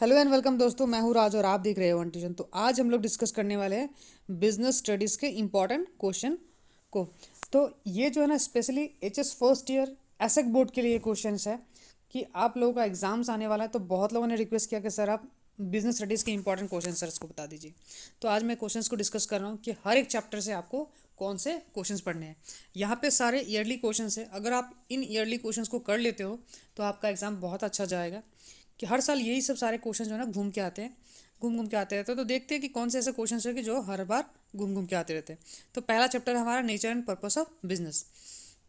Hello and welcome दोस्तों, मैं हूँ राज और आप देख रहे हो वन ट्यूशन। तो आज हम लोग डिस्कस करने वाले हैं बिजनेस स्टडीज़ के इम्पॉर्टेंट क्वेश्चन को। तो ये जो है ना specially HS first year AHSEC board के लिए क्वेश्चन है कि आप लोगों का एग्जाम्स आने वाला है। तो बहुत लोगों ने रिक्वेस्ट किया कि सर आप बिजनेस स्टडीज़ के इंपॉर्टेंट क्वेश्चन सर को बता दीजिए। तो आज मैं क्वेश्चंस को डिस्कस कर रहा हूँ कि हर एक चैप्टर से आपको कौन से क्वेश्चंस पढ़ने हैं। यहाँ पे सारे ईयरली क्वेश्चंस है। अगर आप इन ईयरली क्वेश्चंस को कर लेते हो तो आपका एग्ज़ाम बहुत अच्छा जाएगा कि हर साल यही सब सारे क्वेश्चन जो है ना घूम के आते हैं, घूम के आते रहते हैं। तो देखते हैं कि कौन से ऐसे क्वेश्चन है कि जो हर बार घूम के आते रहते हैं। तो पहला चैप्टर है हमारा nature and purpose of business.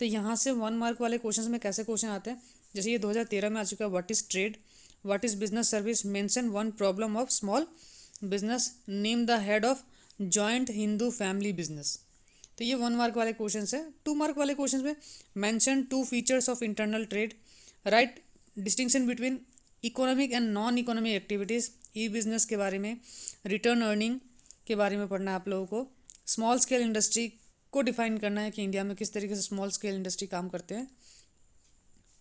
तो यहाँ से 1 मार्क वाले क्वेश्चन में कैसे क्वेश्चन आते हैं, जैसे ये 2013 में आ चुका है। What is trade, what is business service, mention one problem of small business, name the head of joint Hindu family business. तो ये 1 मार्क वाले क्वेश्चन है। 2 मार्क वाले क्वेश्चन में mention 2 features of internal trade, right distinction between economic and non economic activities, E business के बारे में, return earning के बारे में पढ़ना है आप लोगों को। स्मॉल स्केल इंडस्ट्री को डिफाइन करना है कि इंडिया में किस तरीके से स्मॉल स्केल इंडस्ट्री काम करते हैं।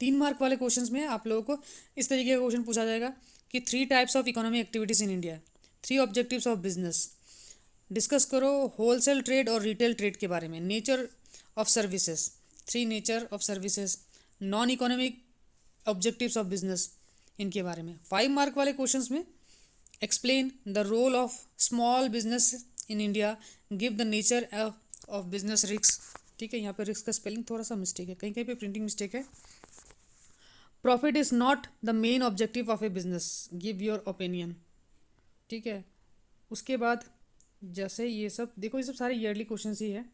3 मार्क वाले क्वेश्चंस में आप लोगों को इस तरीके का क्वेश्चन पूछा जाएगा कि 3 types of economic activities in India, 3 objectives of business. Discuss करो होलसेल ट्रेड और रिटेल ट्रेड के बारे में, nature of services, 3 nature of services, non economic objectives of business, इनके बारे में। 5 मार्क वाले क्वेश्चंस में explain the role of small business in India, give the nature of business risk. ठीक है, यहाँ पे रिस्क का स्पेलिंग थोड़ा सा मिस्टेक है, कहीं कहीं पे प्रिंटिंग मिस्टेक है। Profit is not the main objective of A business, give your opinion. ठीक है, उसके बाद जैसे ये सब देखो, ये सब सारे ईयरली क्वेश्चन ही है।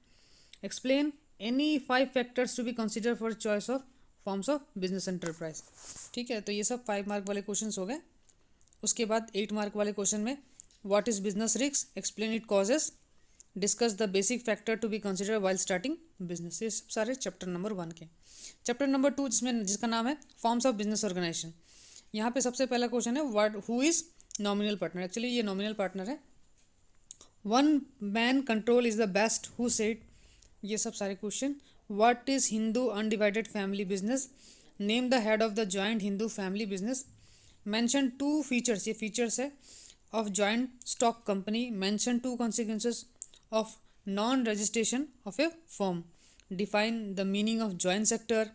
Explain any 5 factors to be consider for choice of forms of business enterprise. ठीक है, तो ये सब 5 मार्क वाले क्वेश्चंस हो गए। उसके बाद 8 मार्क वाले क्वेश्चन में what is business risk, explain it causes, discuss the basic factor to be consider while starting business. ये सब सारे चैप्टर नंबर 1 के। चैप्टर नंबर 2 जिसका नाम है फॉर्म्स ऑफ बिजनेस ऑर्गेनाइजेशन। यहाँ पे सबसे पहला क्वेश्चन है what who is nominal partner. Actually ये नॉमिनल पार्टनर है। One man control is the best, who said. ये सब सारे question. What is Hindu undivided family business, name the head of the joint Hindu family business. Mention 2 features, ये features है, of joint stock company. Mention 2 consequences of non registration of A firm. Define the meaning of joint sector.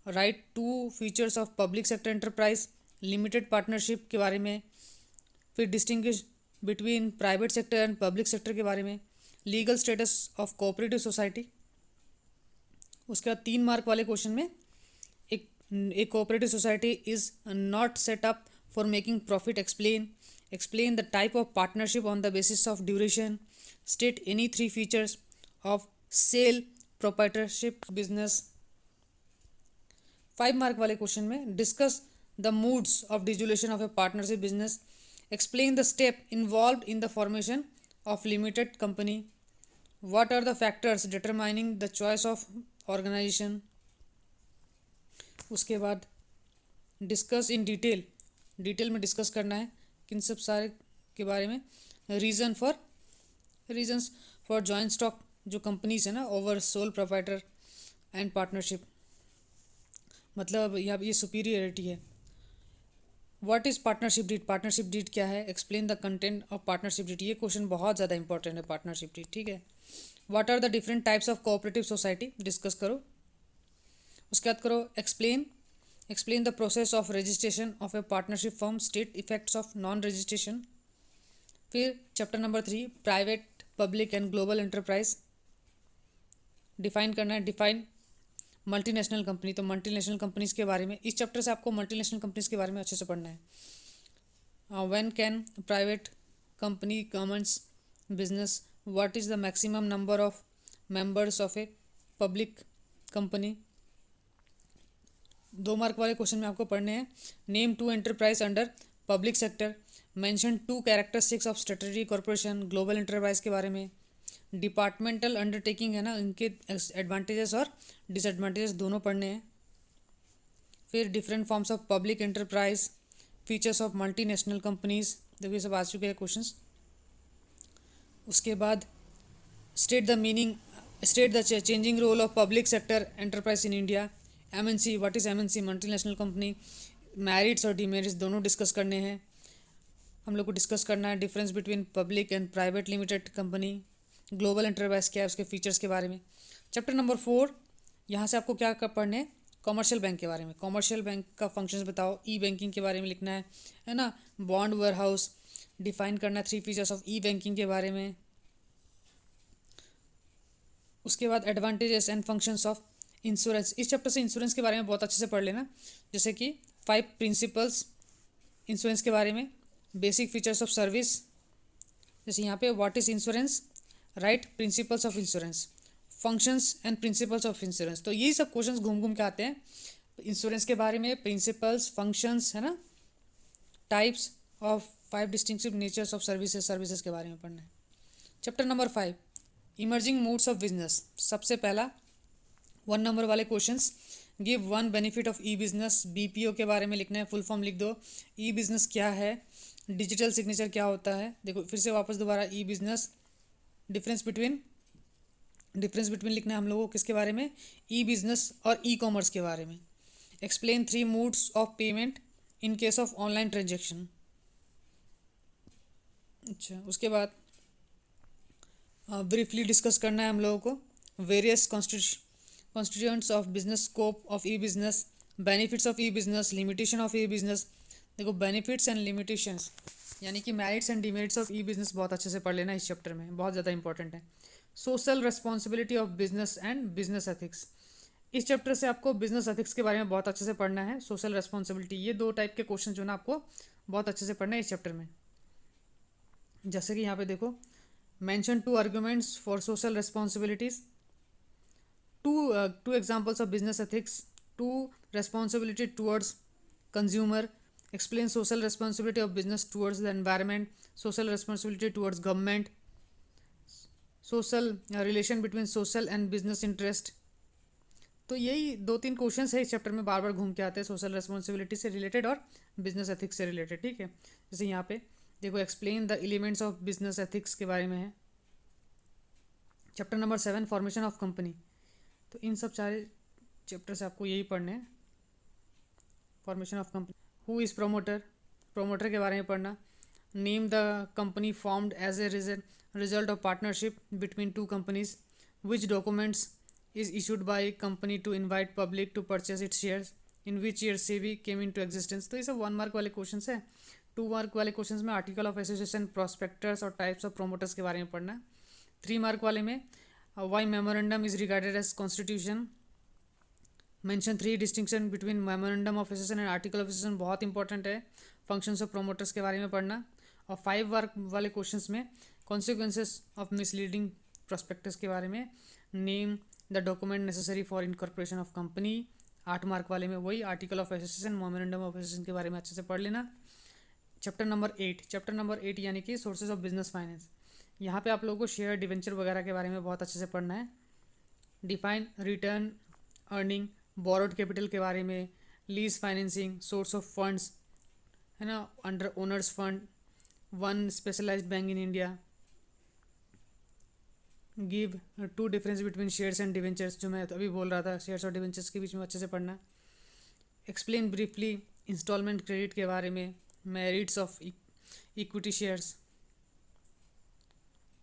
Right 2 features of public sector enterprise, limited partnership के बारे में। फिर distinguish between private sector and public sector के बारे में। Legal status of cooperative society. उसके बाद 3 mark वाले क्वेश्चन में एक cooperative society is not set up for making profit, explain the type of partnership on the basis of duration, state any 3 features of sole proprietorship business. 5 mark वाले question में discuss the modes of dissolution of a partnership business, explain the step involve in the formation of limited company, what are the factors determining the choice of organization. उसके बाद discuss in detail में discuss करना है किन सब सारे के बारे में। रीजन्स फॉर जॉइंट स्टॉक, जो कंपनीज है ना, over sole proprietor and partnership, मतलब यहाँ ये सुपीरियरिटी है। What is partnership deed, partnership deed क्या है, explain the content of partnership deed. ये क्वेश्चन बहुत ज़्यादा इंपॉर्टेंट है, पार्टनरशिप डीड। ठीक है, what are the different types of cooperative society, discuss करो। उसके बाद करो explain the process of registration of a partnership firm, state effects of non registration. फिर chapter number 3 private public and global enterprise define करना है। Define multinational company, तो multinational companies के बारे में इस चैप्टर से आपको मल्टीनेशनल कंपनीज के बारे में अच्छे से पढ़ना है। When can private company commence business, what is the maximum number of members of a public company. 2 mark वाले क्वेश्चन में आपको पढ़ने हैं name 2 enterprise under public sector, mention 2 characteristics of statutory corporation, global enterprise के बारे में। Departmental undertaking है ना, इनके एडवांटेजेस और डिसएडवांटेजेस दोनों पढ़ने हैं। फिर different forms of public enterprise, features of multinational companies, देखो ये सब आ चुके हैं क्वेश्चंस। उसके बाद state the changing role of public sector enterprise in India. MNC, what is MNC, multinational company, merits और डीमेरिट्स दोनों डिस्कस करने हैं। हम लोग को डिस्कस करना है difference between public and private limited company, global enterprise क्या है, उसके फीचर्स के बारे में। चैप्टर नंबर 4, यहाँ से आपको क्या पढ़ने हैं, कॉमर्शियल बैंक के बारे में। कॉमर्शियल बैंक का फंक्शंस बताओ, ई बैंकिंग के बारे में लिखना है ना। बॉन्ड वेयर हाउस डिफाइन करना, 3 फीचर्स ऑफ ई बैंकिंग के बारे में। उसके बाद advantages and functions of insurance. इस चैप्टर से इंश्योरेंस के बारे में बहुत अच्छे से पढ़ लेना, जैसे कि 5 प्रिंसिपल्स इंश्योरेंस के बारे में, बेसिक फीचर्स ऑफ सर्विस, जैसे यहाँ पे what is insurance, right, principles of insurance, functions and principles of insurance. तो यही सब क्वेश्चंस घूम घूम के आते हैं इंश्योरेंस के बारे में, प्रिंसिपल्स, फंक्शंस, है ना, types of 5 distinctive natures of services के बारे में पढ़ना है। Chapter number 5, emerging modes of business. सबसे पहला 1 नंबर वाले questions, give 1 benefit of e business. BPO के बारे में लिखना है, फुल फॉर्म लिख दो। ई बिजनेस क्या है, डिजिटल सिग्नेचर क्या होता है, देखो फिर से वापस दोबारा ई बिजनेस, डिफरेंस बिटवीन लिखना है हम लोगों को किसके बारे में, ई बिजनेस और ई कॉमर्स के बारे में। Explain 3 modes of payment in case of online transaction. अच्छा, उसके बाद ब्रीफली डिस्कस करना है हम लोगों को various constituents of business, scope of e business, benefits of e business, limitation of e business. देखो बेनिफिट्स एंड लिमिटेशंस यानी कि merits and demerits of e business बहुत अच्छे से पढ़ लेना इस चैप्टर में, बहुत ज़्यादा इंपॉर्टेंट है। Social responsibility of business and business ethics. इस चैप्टर से आपको बिजनेस एथिक्स के बारे में बहुत अच्छे से पढ़ना है, सोशल रिस्पॉन्सिबिलिटी, ये 2 टाइप के क्वेश्चन जो ना आपको बहुत अच्छे से पढ़ना है इस चैप्टर में। जैसे कि यहाँ पे देखो, mention 2 arguments for social responsibilities, two examples of business ethics, 2 responsibility towards consumer, explain social responsibility of business towards the environment, social responsibility towards government, social relation between social and business interest। तो यही 2-3 questions है इस chapter में, बार बार घूम के आते हैं social responsibility से रिलेटेड और बिजनेस एथिक्स से रिलेटेड, ठीक है। जैसे यहाँ पे देखो, explain the elements of business ethics के बारे में है। Chapter number 7, formation of company. तो इन सब सारे चैप्टर से आपको यही पढ़ने हैं, formation of company. Who is promoter, promoter के बारे में पढ़ना। Name the company formed as a result of partnership between 2 companies. Which documents is issued by company to invite public to purchase its shares. In which year SEBI came into existence. तो ये सब 1 mark वाले question है। 2 mark वाले question में article of association, prospectus और types of promoters के बारे में पढ़ना। 3 मार्क वाले में why memorandum is regarded as constitution. Mention 3 distinction between memorandum of association and article of association, बहुत इंपॉर्टेंट है। फंक्शंस ऑफ प्रोमोटर्स के बारे में पढ़ना। और 5 मार्क वाले क्वेश्चंस में कॉन्सिक्वेंसेस ऑफ मिसलीडिंग प्रोस्पेक्टस के बारे में। Name the document necessary for incorporation of company. 8 mark वाले में वही article of association, memorandum of association के बारे में अच्छे से पढ़ लेना। चैप्टर नंबर 8 यानी कि सोर्सेज ऑफ बिजनेस फाइनेंस। यहाँ पे आप लोगों को शेयर, डिवेंचर वगैरह के बारे में बहुत अच्छे से पढ़ना है। Define return earning, borrowed capital के बारे में, lease financing, source of funds, है ना, under owners fund, 1 specialized bank in India, give 2 difference between shares and debentures, जो मैं अभी बोल रहा था, शेयर्स और डिवेंचर्स के बीच में अच्छे से पढ़ना। एक्सप्लेन ब्रीफली इंस्टॉलमेंट क्रेडिट के बारे में, मेरिट्स ऑफ इक्विटी शेयर्स।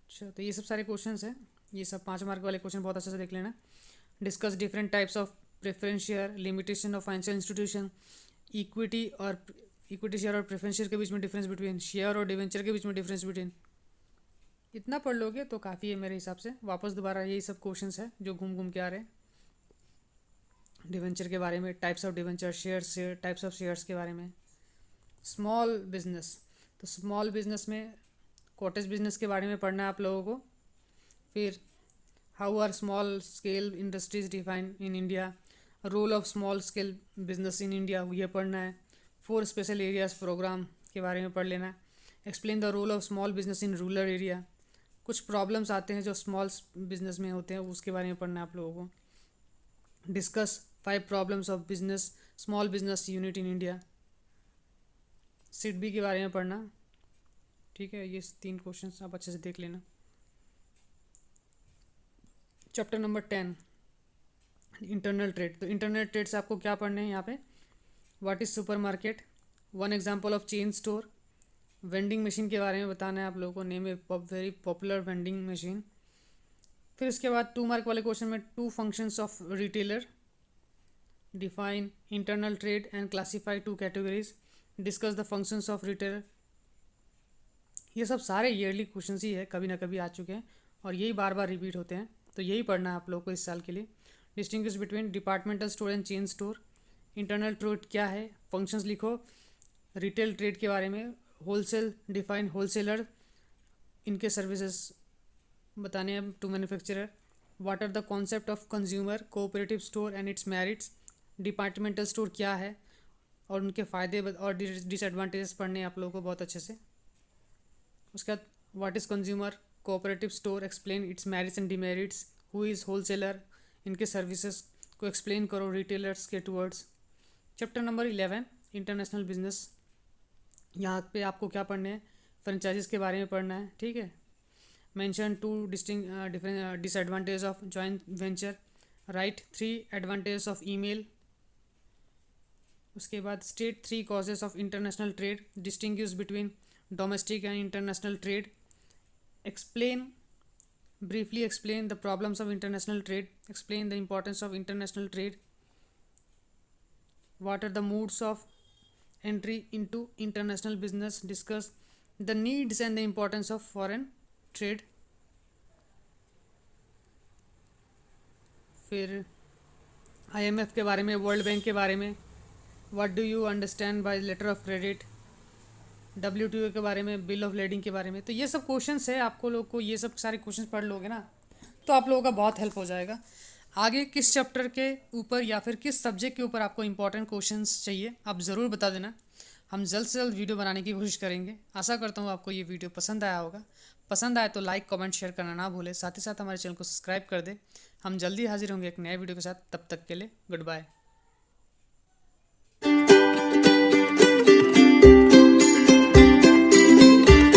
अच्छा, तो ये सब सारे क्वेश्चंस हैं, ये सब 5 मार्क वाले क्वेश्चन बहुत अच्छे से देख लेना। Discuss different types of preference share, limitation of financial institution, equity share और प्रेफरेंस शेयर के बीच में डिफरेंस बिटवीन, शेयर और डिवेंचर के बीच में डिफरेंस बिटवीन। इतना पढ़ लोगे तो काफ़ी है मेरे हिसाब से। वापस दोबारा यही सब क्वेश्चंस है जो घूम घूम के आ रहे हैं। डिवेंचर के बारे में, types of debenture, share, types of shares के बारे में। स्मॉल बिजनेस, तो स्मॉल बिजनेस में कॉटेज बिजनेस के बारे में पढ़ना है आप लोगों को। फिर how are small scale industries define in India, role of small scale business in India, ये पढ़ना है। 4 स्पेशल एरियाज प्रोग्राम के बारे में पढ़ लेना है। Explain the role of small business in rural area, कुछ प्रॉब्लम्स आते हैं जो स्मॉल बिजनेस में होते हैं, उसके बारे में पढ़ना है आप लोगों को। Discuss 5 problems of business, small business unit in India. SIDBI के बारे में पढ़ना, ठीक है। ये 3 क्वेश्चंस आप अच्छे से देख लेना। Chapter number 10, internal trade. तो इंटरनल ट्रेड से आपको क्या पढ़ना है यहाँ पे, what is super market, 1 example of chain store, vending machine के बारे में बताना है आप लोगों को, name a very popular vending machine. फिर इसके बाद 2 मार्क वाले क्वेश्चन में 2 functions of retailer, define internal trade and classify 2 categories, discuss the functions of retailer. ये सब सारे ईयरली क्वेश्चन ही है, कभी ना कभी आ चुके हैं और यही बार बार रिपीट होते हैं, तो यही पढ़ना है आप लोगों को इस साल के लिए। Distinguish between departmental store and chain store, internal trade क्या है, फंक्शंस लिखो, रिटेल ट्रेड के बारे में, होलसेल, डिफाइन होलसेलर, इनके सर्विसेज बताने हैं to manufacturer, what are the concept of consumer cooperative store and its merits, departmental store क्या है और उनके फ़ायदे और डिसएडवांटेजेस पढ़ने हैं आप लोगों को बहुत अच्छे से। उसके बाद what is consumer cooperative store, explain it's merits and demerits, who is wholesaler, इनके सर्विसेज को एक्सप्लेन करो रिटेलर्स के towards. Chapter number 11 international business, यहाँ पे आपको क्या पढ़ना है, फ्रेंचाइजीज के बारे में पढ़ना है, ठीक है। Mention 2 different disadvantage of joint venture, right 3 advantage of email. उसके बाद state 3 causes of international trade, distinguish between domestic and international trade, explain briefly explain the problems of international trade, explain the importance of international trade, what are the modes of entry into international business, discuss the needs and the importance of foreign trade। फिर IMF के बारे में, world bank के बारे में, what do you understand by letter of credit, WTO के बारे में, बिल ऑफ लेडिंग के बारे में। तो ये सब क्वेश्चंस है, आपको लोग को ये सब सारे क्वेश्चंस पढ़ लोगे ना तो आप लोगों का बहुत हेल्प हो जाएगा। आगे किस चैप्टर के ऊपर या फिर किस सब्जेक्ट के ऊपर आपको इंपॉर्टेंट क्वेश्चंस चाहिए आप ज़रूर बता देना, हम जल्द से जल्द वीडियो बनाने की कोशिश करेंगे। आशा करता हूँ आपको ये वीडियो पसंद आया होगा, पसंद आए तो लाइक कमेंट शेयर करना ना भूले, साथ ही साथ हमारे चैनल को सब्सक्राइब कर दे। हम जल्दी हाजिर होंगे एक नए वीडियो के साथ, तब तक के लिए गुड बाय।